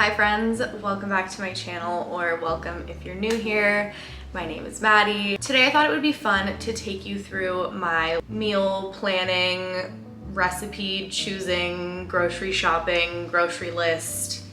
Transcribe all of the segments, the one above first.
Hi friends, welcome back to my channel, or welcome if you're new here. My name is Maddie. Today I thought it would be fun to take you through my meal planning, recipe choosing, grocery shopping, grocery list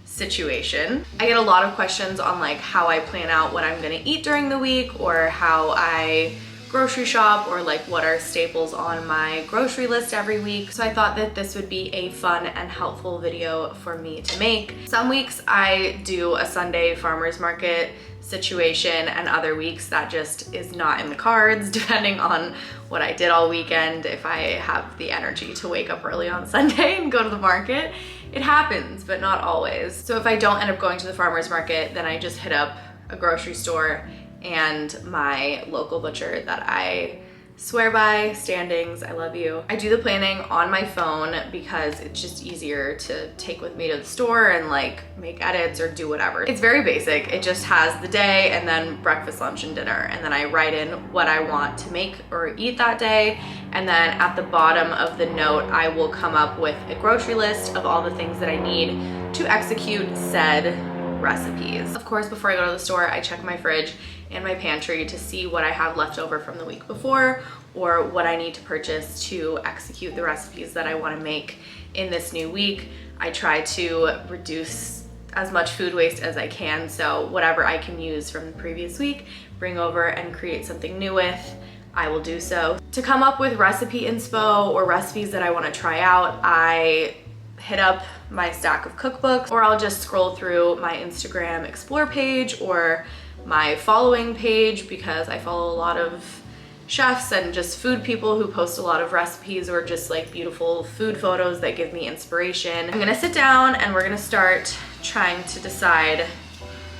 situation. I get a lot of questions on like how I plan out what I'm gonna eat during the week, or how I grocery shop, or like what are staples on my grocery list every week. So I thought that this would be a fun and helpful video for me to make. Some weeks I do a Sunday farmer's market situation, and other weeks that just is not in the cards, depending on what I did all weekend. If I have the energy to wake up early on Sunday and go to the market, it happens, but not always. So if I don't end up going to the farmer's market, then I just hit up a grocery store and my local butcher that I swear by, Standings, I love you. I do the planning on my phone because it's just easier to take with me to the store and like make edits or do whatever. It's very basic. It just has the day and then breakfast, lunch, and dinner. And then I write in what I want to make or eat that day. And then at the bottom of the note, I will come up with a grocery list of all the things that I need to execute said recipes. Of course, before I go to the store, I check my fridge and my pantry to see what I have left over from the week before, or what I need to purchase to execute the recipes that I want to make in this new week. I try to reduce as much food waste as I can, so whatever I can use from the previous week, bring over and create something new with, I will do so. To come up with recipe inspo or recipes that I want to try out, I hit up my stack of cookbooks, or I'll just scroll through my Instagram explore page or my following page, because I follow a lot of chefs and just food people who post a lot of recipes or just like beautiful food photos that give me inspiration. I'm gonna sit down and we're gonna start trying to decide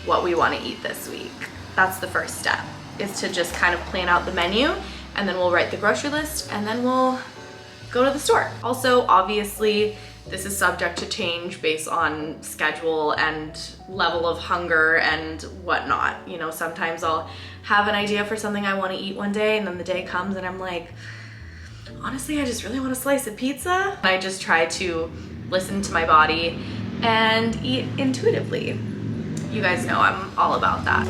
what we want to eat this week. That's the first step, is to just kind of plan out the menu, and then we'll write the grocery list, and then we'll go to the store. Also, obviously, this is subject to change based on schedule and level of hunger and whatnot. You know, sometimes I'll have an idea for something I want to eat one day, and then the day comes and I'm like, honestly, I just really want a slice of pizza. I just try to listen to my body and eat intuitively. You guys know I'm all about that.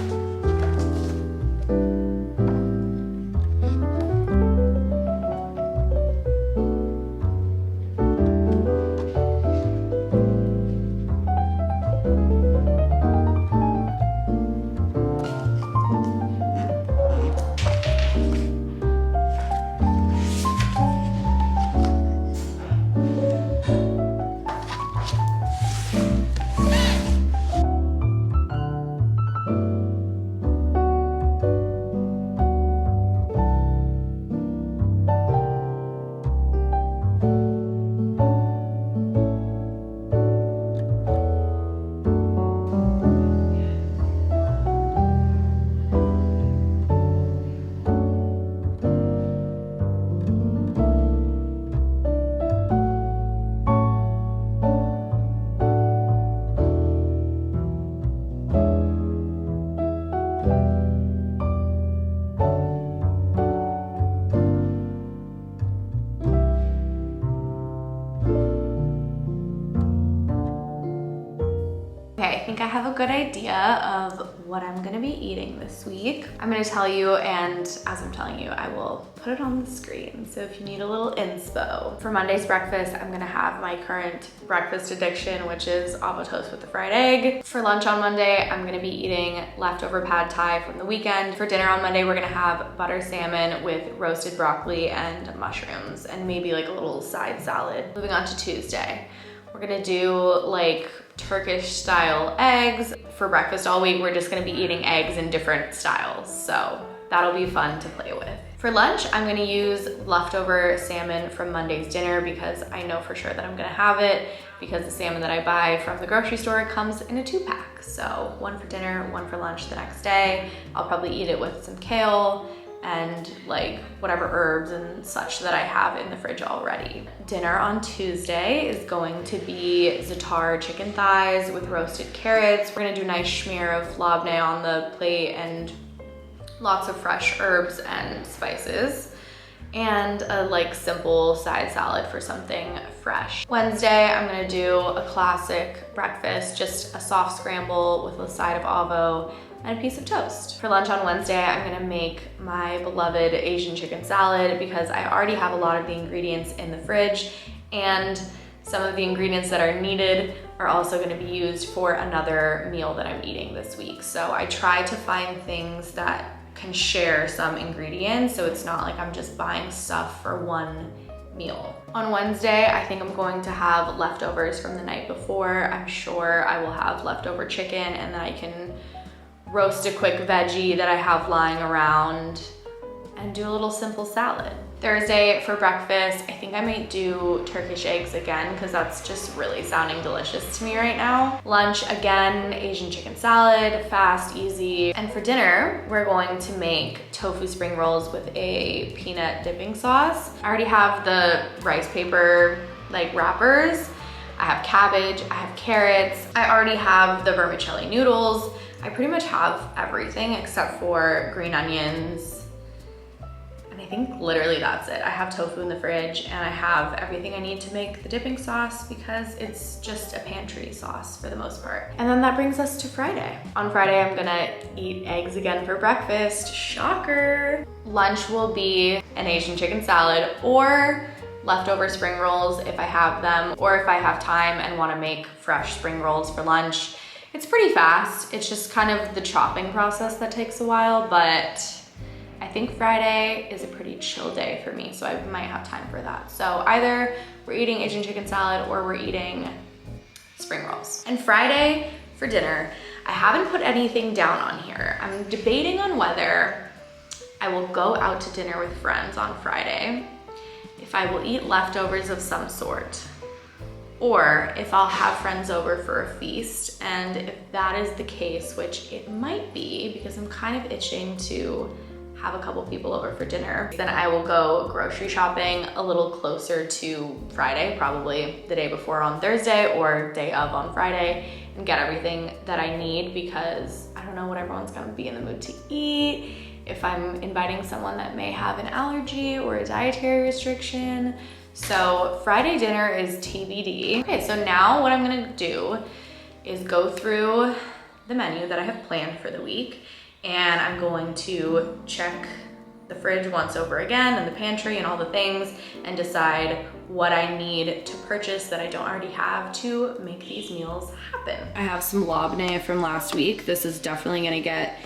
I think I have a good idea of what I'm gonna be eating this week. I'm gonna tell you, and as I'm telling you, I will put it on the screen. So if you need a little inspo. For Monday's breakfast, I'm gonna have my current breakfast addiction, which is avocado toast with a fried egg. For lunch on Monday, I'm gonna be eating leftover pad thai from the weekend. For dinner on Monday, we're gonna have butter salmon with roasted broccoli and mushrooms, and maybe like a little side salad. Moving on to Tuesday, we're gonna do like Turkish style eggs. For breakfast all week, we're just gonna be eating eggs in different styles. So that'll be fun to play with. For lunch, I'm gonna use leftover salmon from Monday's dinner, because I know for sure that I'm gonna have it, because the salmon that I buy from the grocery store comes in a 2-pack. So one for dinner, one for lunch the next day. I'll probably eat it with some kale and like whatever herbs and such that I have in the fridge already. Dinner on Tuesday is going to be za'atar chicken thighs with roasted carrots. We're gonna do a nice smear of labneh on the plate and lots of fresh herbs and spices. and a like simple side salad for something fresh. Wednesday, I'm gonna do a classic breakfast, just a soft scramble with a side of avo and a piece of toast. For lunch on Wednesday, I'm gonna make my beloved Asian chicken salad because I already have a lot of the ingredients in the fridge, and some of the ingredients that are needed are also gonna be used for another meal that I'm eating this week. So I try to find things that can share some ingredients, so it's not like I'm just buying stuff for one meal. On Wednesday, I think I'm going to have leftovers from the night before. I'm sure I will have leftover chicken, and then I can roast a quick veggie that I have lying around and do a little simple salad. Thursday for breakfast, I think I might do Turkish eggs again because that's just really sounding delicious to me right now. Lunch, again, Asian chicken salad, fast, easy. And for dinner, we're going to make tofu spring rolls with a peanut dipping sauce. I already have the rice paper like wrappers. I have cabbage, I have carrots. I already have the vermicelli noodles. I pretty much have everything except for green onions. And I think literally that's it. I have tofu in the fridge and I have everything I need to make the dipping sauce because it's just a pantry sauce for the most part. And then that brings us to Friday. On Friday, I'm gonna eat eggs again for breakfast. Shocker. Lunch will be an Asian chicken salad or leftover spring rolls if I have them, or if I have time and wanna make fresh spring rolls for lunch. It's pretty fast. It's just kind of the chopping process that takes a while, but I think Friday is a pretty chill day for me, so I might have time for that. So either we're eating Asian chicken salad or we're eating spring rolls. And Friday for dinner, I haven't put anything down on here. I'm debating on whether I will go out to dinner with friends on Friday, if I will eat leftovers of some sort, or if I'll have friends over for a feast. And if that is the case, which it might be because I'm kind of itching to have a couple people over for dinner, then I will go grocery shopping a little closer to Friday, probably the day before on Thursday or day of on Friday, and get everything that I need because I don't know what everyone's gonna be in the mood to eat, if I'm inviting someone that may have an allergy or a dietary restriction. So Friday dinner is TBD. Okay, so now what I'm gonna do is go through the menu that I have planned for the week, and I'm going to check the fridge once over again and the pantry and all the things and decide what I need to purchase that I don't already have to make these meals happen. I have some labneh from last week. This is definitely gonna get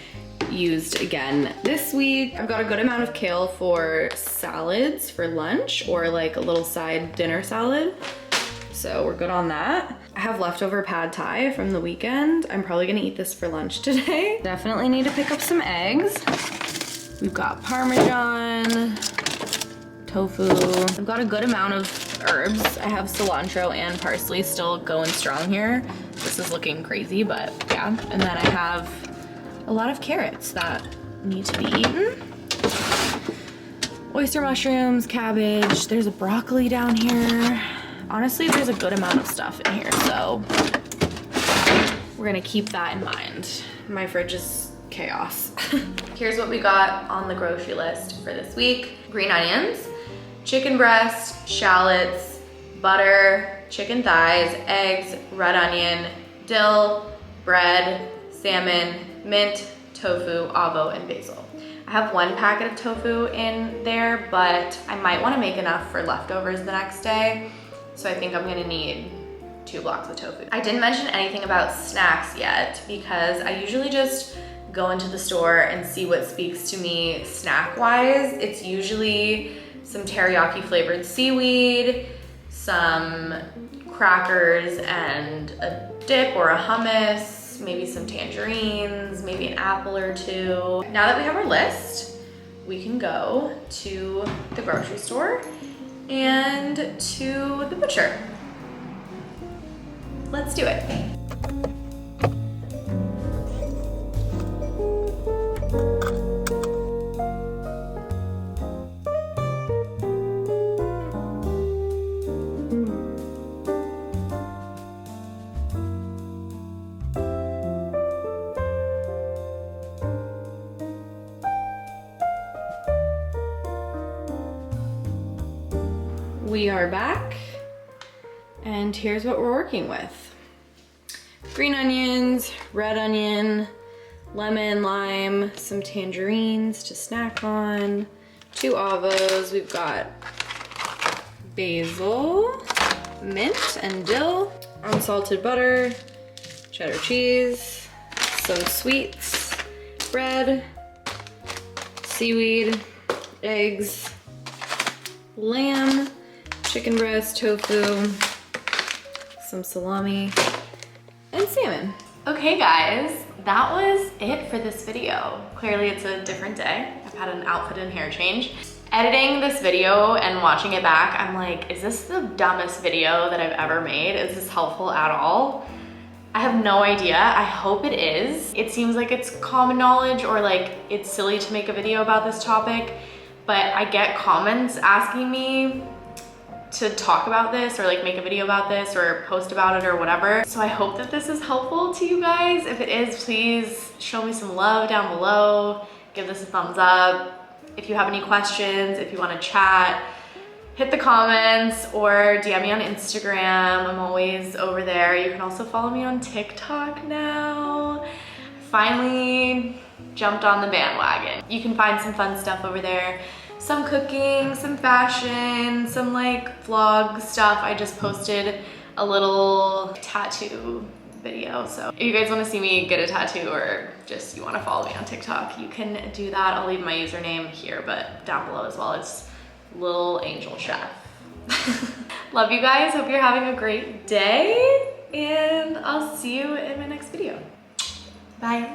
used again this week. I've got a good amount of kale for salads for lunch or like a little side dinner salad. So we're good on that. I have leftover pad thai from the weekend. I'm probably gonna eat this for lunch today. Definitely need to pick up some eggs. We've got Parmesan, tofu. I've got a good amount of herbs. I have cilantro and parsley still going strong here. This is looking crazy, but yeah. And then I have a lot of carrots that need to be eaten. Oyster mushrooms, cabbage. There's a broccoli down here. Honestly, there's a good amount of stuff in here, so we're gonna keep that in mind. My fridge is chaos. Here's what we got on the grocery list for this week. Green onions, chicken breast, shallots, butter, chicken thighs, eggs, red onion, dill, bread, salmon, mint, tofu, avo, and basil. I have one packet of tofu in there, but I might wanna make enough for leftovers the next day. So I think I'm gonna need 2 blocks of tofu. I didn't mention anything about snacks yet because I usually just go into the store and see what speaks to me snack-wise. It's usually some teriyaki flavored seaweed, some crackers and a dip or a hummus, maybe some tangerines, maybe an apple or 2. Now that we have our list, we can go to the grocery store and to the butcher. Let's do it. We are back, and here's what we're working with. Green onions, red onion, lemon, lime, some tangerines to snack on, 2 avos. We've got basil, mint and dill, unsalted butter, cheddar cheese, some sweets, bread, seaweed, eggs, lamb, chicken breast, tofu, some salami, and salmon. Okay guys, that was it for this video. Clearly it's a different day. I've had an outfit and hair change. Editing this video and watching it back, I'm like, is this the dumbest video that I've ever made? Is this helpful at all? I have no idea. I hope it is. It seems like it's common knowledge or like it's silly to make a video about this topic, but I get comments asking me to talk about this or like make a video about this or post about it or whatever. So I hope that this is helpful to you guys. If it is, please show me some love down below. Give this a thumbs up. If you have any questions, if you want to chat, hit the comments or DM me on Instagram. I'm always over there. You can also follow me on TikTok now. Finally jumped on the bandwagon. You can find some fun stuff over there. Some cooking, some fashion, some like vlog stuff. I just posted a little tattoo video. So if you guys want to see me get a tattoo or just you want to follow me on TikTok, you can do that. I'll leave my username here, but down below as well. It's Little Angel Chef. Love you guys. Hope you're having a great day, and I'll see you in my next video. Bye.